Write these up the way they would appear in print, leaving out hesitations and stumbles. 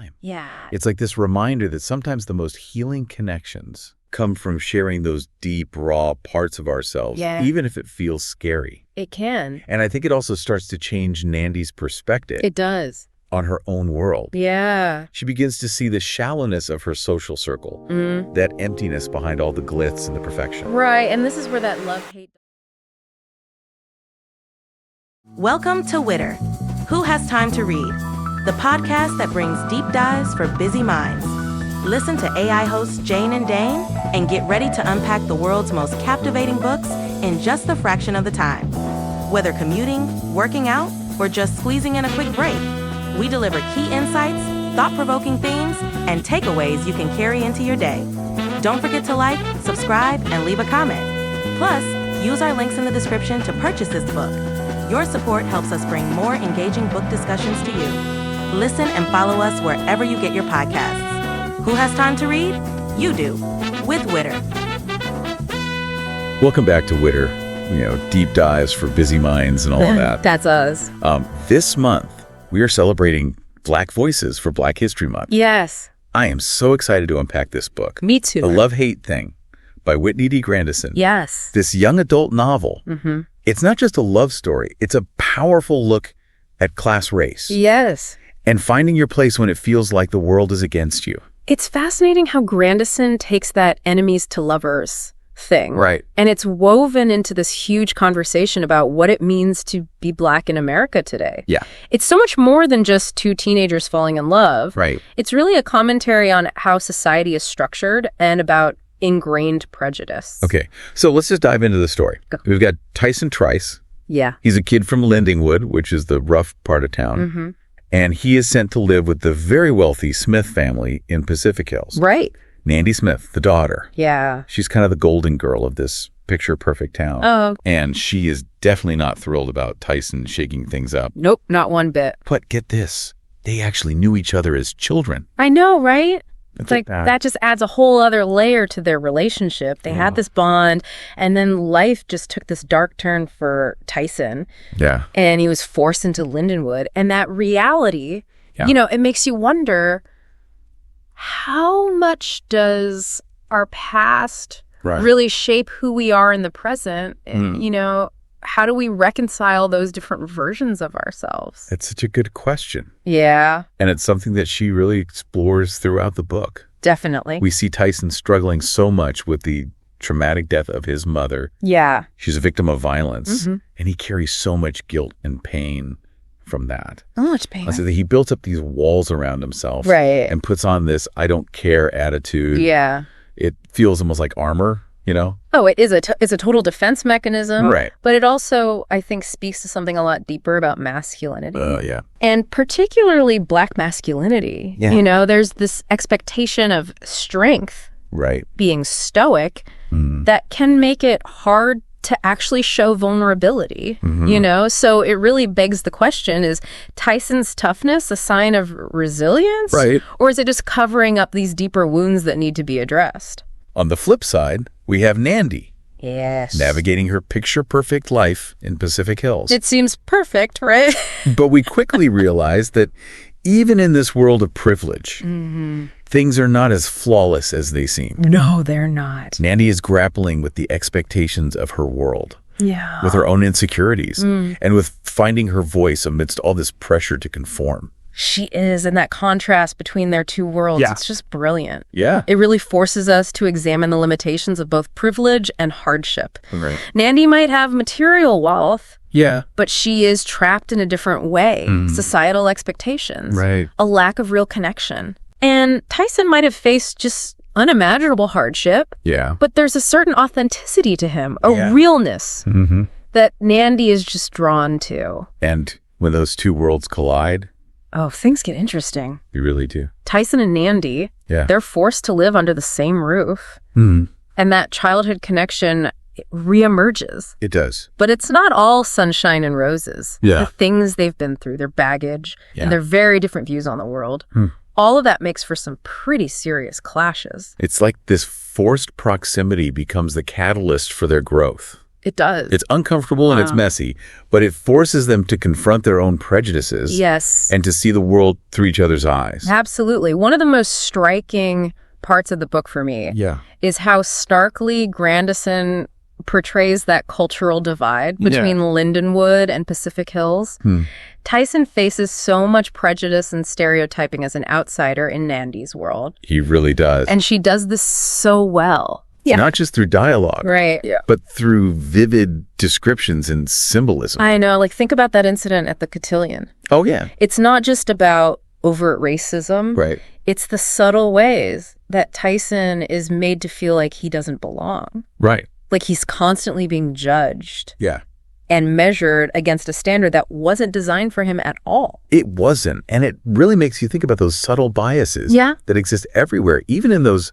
time. Yeah. It's like this reminder that sometimes the most healing connections come from sharing those deep, raw parts of ourselves, even if it feels scary. It can. And I think it also starts to change Nandy's perspective. It does. On her own world. Yeah. She begins to see the shallowness of her social circle, that emptiness behind all the glitz and the perfection. Right, and this is where that love-hate... Welcome to Whitter, Who Has Time to Read, the podcast that brings deep dives for busy minds. Listen to AI hosts Jane and Dane and get ready to unpack the world's most captivating books in just a fraction of the time. Whether commuting, working out, or just squeezing in a quick break, we deliver key insights, thought-provoking themes, and takeaways you can carry into your day. Don't forget to like, subscribe, and leave a comment. Plus, use our links in the description to purchase this book. Your support helps us bring more engaging book discussions to you. Listen and follow us wherever you get your podcasts. Who has time to read? You do, with Whitter. Welcome back to Whitter, deep dives for busy minds and all of that. That's us. This month, we are celebrating Black Voices for Black History Month. Yes. I am so excited to unpack this book. Me too. The Love-Hate Thing by Whitney D. Grandison. Yes. This young adult novel. It's not just a love story. It's a powerful look at class race. Yes. And finding your place when it feels like the world is against you. It's fascinating how Grandison takes that enemies to lovers thing. Right. And it's woven into this huge conversation about what it means to be Black in America today. Yeah. It's so much more than just two teenagers falling in love. Right. It's really a commentary on how society is structured and about ingrained prejudice. Okay. So let's just dive into the story. Go. We've got Tyson Trice. Yeah. He's a kid from Lindenwood, which is the rough part of town. And he is sent to live with the very wealthy Smith family in Pacific Hills. Right. Nandy Smith, the daughter. Yeah. She's kind of the golden girl of this picture-perfect town. Oh. And she is definitely not thrilled about Tyson shaking things up. Nope, not one bit. But get this, they actually knew each other as children. I know, right? It's like that just adds a whole other layer to their relationship. They had this bond, and then life just took this dark turn for Tyson. Yeah. And he was forced into Lindenwood. And that reality, it makes you wonder, how much does our past really shape who we are in the present? How do we reconcile those different versions of ourselves? It's such a good question. Yeah. And it's something that she really explores throughout the book. Definitely. We see Tyson struggling so much with the traumatic death of his mother. Yeah. She's a victim of violence. And he carries so much guilt and pain from that. So much pain. So he built up these walls around himself. Right. And puts on this I don't care attitude. Yeah. It feels almost like armor. Oh, it is it's a total defense mechanism. Right. But it also, I think, speaks to something a lot deeper about masculinity. Yeah. And particularly Black masculinity. Yeah. There's this expectation of strength. Right. Being stoic that can make it hard to actually show vulnerability, So it really begs the question, is Tyson's toughness a sign of resilience? Right. Or is it just covering up these deeper wounds that need to be addressed? On the flip side, we have Nandy. Yes. Navigating her picture-perfect life in Pacific Hills. It seems perfect, right? But we quickly realize that even in this world of privilege, things are not as flawless as they seem. No, they're not. Nandy is grappling with the expectations of her world. Yeah. With her own insecurities. And with finding her voice amidst all this pressure to conform. She is, and that contrast between their two worlds, it's just brilliant. Yeah. It really forces us to examine the limitations of both privilege and hardship. Right. Nandy might have material wealth, yeah, but she is trapped in a different way. Societal expectations. Right. A lack of real connection. And Tyson might have faced just unimaginable hardship. Yeah. But there's a certain authenticity to him, a realness that Nandy is just drawn to. And when those two worlds collide, oh, things get interesting. You really do. Tyson and Nandy, they're forced to live under the same roof. And that childhood connection reemerges. It does. But it's not all sunshine and roses. Yeah. The things they've been through, their baggage, and their very different views on the world. All of that makes for some pretty serious clashes. It's like this forced proximity becomes the catalyst for their growth. It does. It's uncomfortable and it's messy, but it forces them to confront their own prejudices. Yes. And to see the world through each other's eyes. Absolutely. One of the most striking parts of the book for me is how starkly Grandison portrays that cultural divide between Lindenwood and Pacific Hills. Tyson faces so much prejudice and stereotyping as an outsider in Nandy's world. He really does. And she does this so well. Not just through dialogue, right? But through vivid descriptions and symbolism. I know. Like, think about that incident at the cotillion. Oh, yeah. It's not just about overt racism. Right. It's the subtle ways that Tyson is made to feel like he doesn't belong. Right. Like he's constantly being judged. Yeah. And measured against a standard that wasn't designed for him at all. It wasn't. And it really makes you think about those subtle biases that exist everywhere, even in those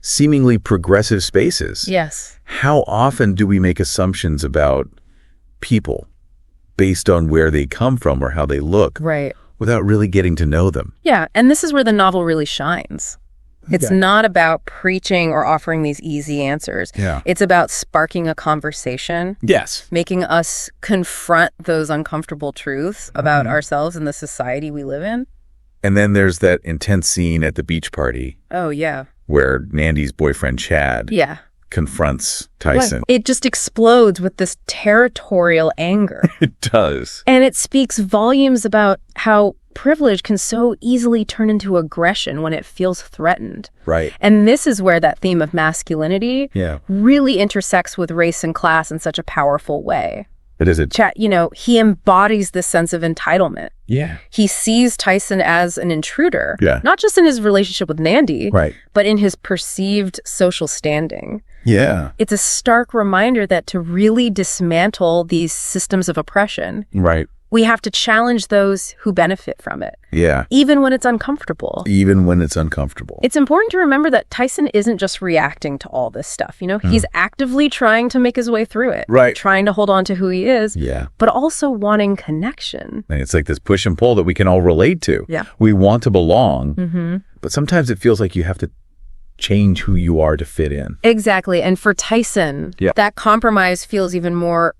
seemingly progressive spaces. Yes. How often do we make assumptions about people based on where they come from or how they look? Right. Without really getting to know them. Yeah. And this is where the novel really shines. It's not about preaching or offering these easy answers. Yeah. It's about sparking a conversation. Yes. Making us confront those uncomfortable truths about ourselves and the society we live in. And then there's that intense scene at the beach party. Oh, yeah. Where Nandy's boyfriend, Chad, confronts Tyson. It just explodes with this territorial anger. It does. And it speaks volumes about how privilege can so easily turn into aggression when it feels threatened. Right. And this is where that theme of masculinity really intersects with race and class in such a powerful way. It is. He embodies this sense of entitlement. Yeah. He sees Tyson as an intruder. Yeah. Not just in his relationship with Nandy, right, but in his perceived social standing. Yeah. It's a stark reminder that to really dismantle these systems of oppression, right, we have to challenge those who benefit from it. Yeah. Even when it's uncomfortable. Even when it's uncomfortable. It's important to remember that Tyson isn't just reacting to all this stuff. He's actively trying to make his way through it. Right. Trying to hold on to who he is. Yeah. But also wanting connection. And it's like this push and pull that we can all relate to. Yeah. We want to belong, but sometimes it feels like you have to change who you are to fit in. Exactly. And for Tyson, that compromise feels even more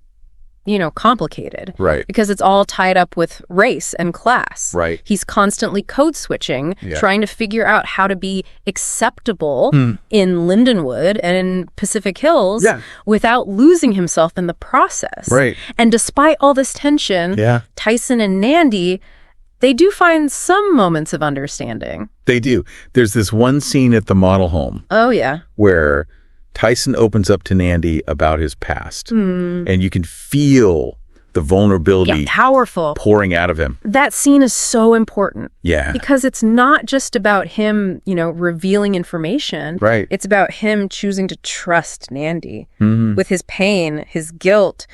complicated. Right. Because it's all tied up with race and class. Right. He's constantly code switching, trying to figure out how to be acceptable in Lindenwood and in Pacific Hills without losing himself in the process. Right. And despite all this tension, Tyson and Nandy, they do find some moments of understanding. They do. There's this one scene at the model home. Oh, yeah. Where Tyson opens up to Nandy about his past. And you can feel the vulnerability powerful pouring out of him. That scene is so important. Yeah. Because it's not just about him, revealing information. Right. It's about him choosing to trust Nandy with his pain, his guilt,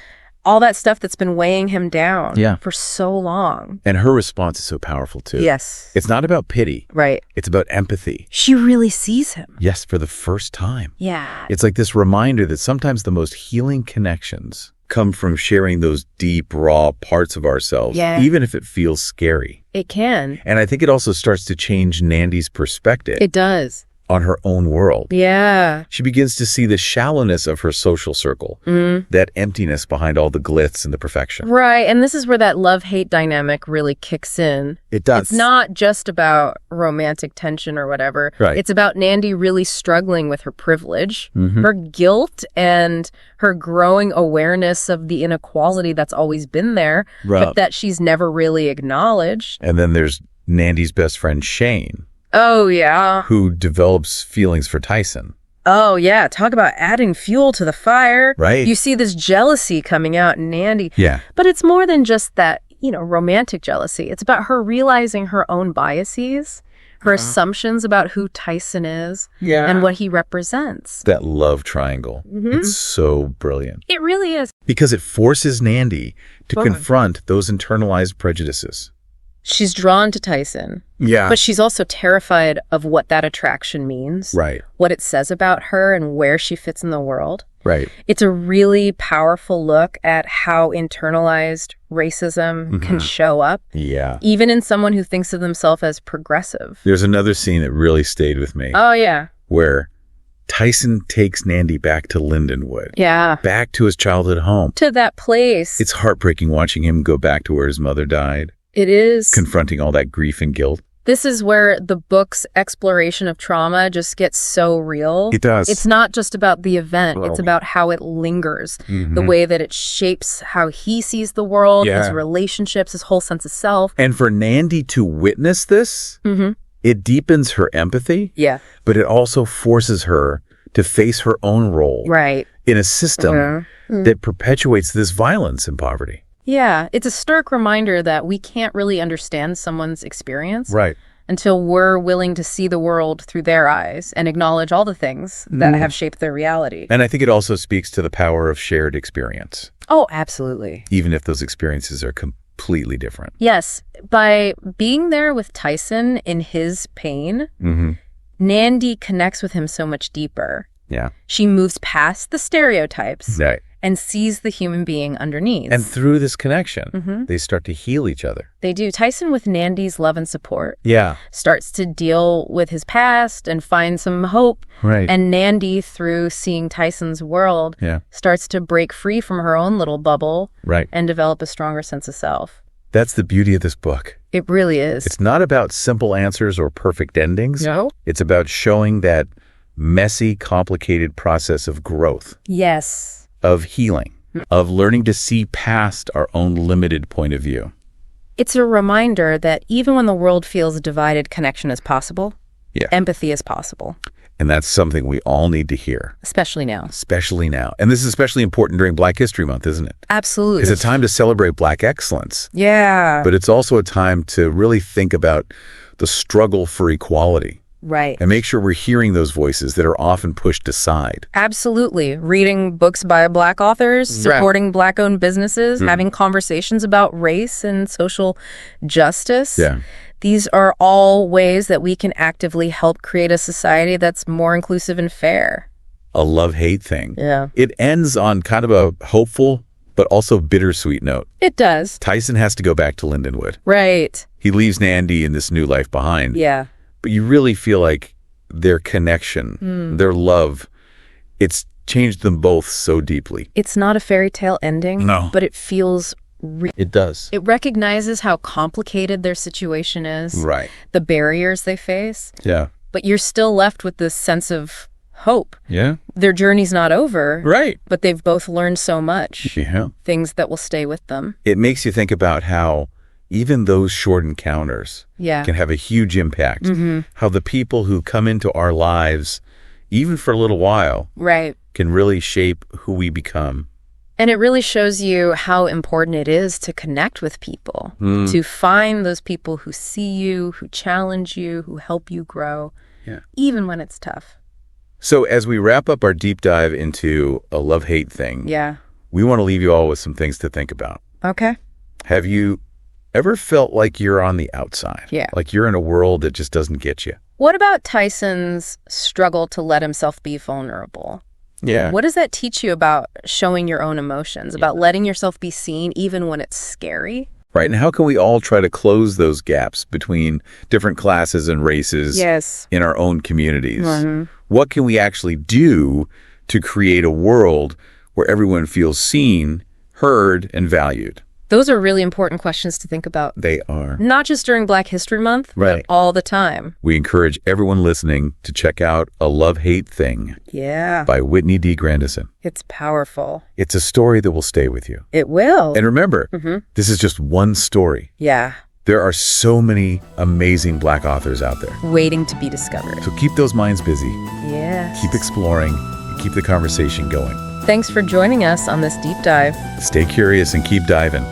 all that stuff that's been weighing him down for so long. And her response is so powerful, too. Yes. It's not about pity. Right. It's about empathy. She really sees him. Yes, for the first time. Yeah. It's like this reminder that sometimes the most healing connections come from sharing those deep, raw parts of ourselves, even if it feels scary. It can. And I think it also starts to change Nandy's perspective. It does. On her own world. Yeah. She begins to see the shallowness of her social circle, that emptiness behind all the glitz and the perfection. Right. And this is where that love-hate dynamic really kicks in. It does. It's not just about romantic tension or whatever. Right. It's about Nandy really struggling with her privilege, her guilt, and her growing awareness of the inequality that's always been there, but that she's never really acknowledged. And then there's Nandy's best friend, Shane. Oh, yeah. Who develops feelings for Tyson. Oh, yeah. Talk about adding fuel to the fire. Right. You see this jealousy coming out in Nandy. Yeah. But it's more than just that, romantic jealousy. It's about her realizing her own biases, her assumptions about who Tyson is and what he represents. That love triangle. It's so brilliant. It really is. Because it forces Nandy to confront those internalized prejudices. She's drawn to Tyson. Yeah. But she's also terrified of what that attraction means. Right. What it says about her and where she fits in the world. Right. It's a really powerful look at how internalized racism can show up. Yeah. Even in someone who thinks of themselves as progressive. There's another scene that really stayed with me. Oh, yeah. Where Tyson takes Nandy back to Lindenwood. Yeah. Back to his childhood home. To that place. It's heartbreaking watching him go back to where his mother died. It is. Confronting all that grief and guilt. This is where the book's exploration of trauma just gets so real. It does. It's not just about the event. It's about how it lingers, the way that it shapes how he sees the world, his relationships, his whole sense of self. And for Nandy to witness this, it deepens her empathy, but it also forces her to face her own role in a system that perpetuates this violence and poverty. Yeah, it's a stark reminder that we can't really understand someone's experience until we're willing to see the world through their eyes and acknowledge all the things that have shaped their reality. And I think it also speaks to the power of shared experience. Oh, absolutely. Even if those experiences are completely different. Yes. By being there with Tyson in his pain, Nandy connects with him so much deeper. Yeah. She moves past the stereotypes. Right. And sees the human being underneath. And through this connection, they start to heal each other. They do. Tyson, with Nandy's love and support, starts to deal with his past and find some hope. Right. And Nandy, through seeing Tyson's world, starts to break free from her own little bubble and develop a stronger sense of self. That's the beauty of this book. It really is. It's not about simple answers or perfect endings. No. It's about showing that messy, complicated process of growth. Yes. Of healing, of learning to see past our own limited point of view. It's a reminder that even when the world feels divided, connection is possible. Empathy is possible. And that's something we all need to hear. Especially now. Especially now. And this is especially important during Black History Month, isn't it? Absolutely. It's a time to celebrate Black excellence. Yeah. But it's also a time to really think about the struggle for equality. Right. And make sure we're hearing those voices that are often pushed aside. Absolutely. Reading books by Black authors, supporting Black-owned businesses, having conversations about race and social justice. Yeah. These are all ways that we can actively help create a society that's more inclusive and fair. A love-hate thing. Yeah. It ends on kind of a hopeful but also bittersweet note. It does. Tyson has to go back to Lindenwood. Right. He leaves Nandy in this new life behind. Yeah. But you really feel like their connection, their love, it's changed them both so deeply. It's not a fairy tale ending, but it feels real. It does. It recognizes how complicated their situation is, the barriers they face. Yeah. But you're still left with this sense of hope. Yeah. Their journey's not over. Right. But they've both learned so much. Yeah. Things that will stay with them. It makes you think about how even those short encounters can have a huge impact. How the people who come into our lives, even for a little while, can really shape who we become. And it really shows you how important it is to connect with people, to find those people who see you, who challenge you, who help you grow, even when it's tough. So as we wrap up our deep dive into a love-hate thing, we want to leave you all with some things to think about. Okay. Have you ever felt like you're on the outside? Like you're in a world that just doesn't get you? What about Tyson's struggle to let himself be vulnerable? Yeah. What does that teach you about showing your own emotions, about letting yourself be seen even when it's scary? Right. And how can we all try to close those gaps between different classes and races in our own communities? What can we actually do to create a world where everyone feels seen, heard, and valued? Those are really important questions to think about. They are. Not just during Black History Month, but all the time. We encourage everyone listening to check out A Love-Hate Thing by Whitney D. Grandison. It's powerful. It's a story that will stay with you. It will. And remember, this is just one story. Yeah. There are so many amazing Black authors out there. Waiting to be discovered. So keep those minds busy. Yes. Keep exploring. And keep the conversation going. Thanks for joining us on this deep dive. Stay curious and keep diving.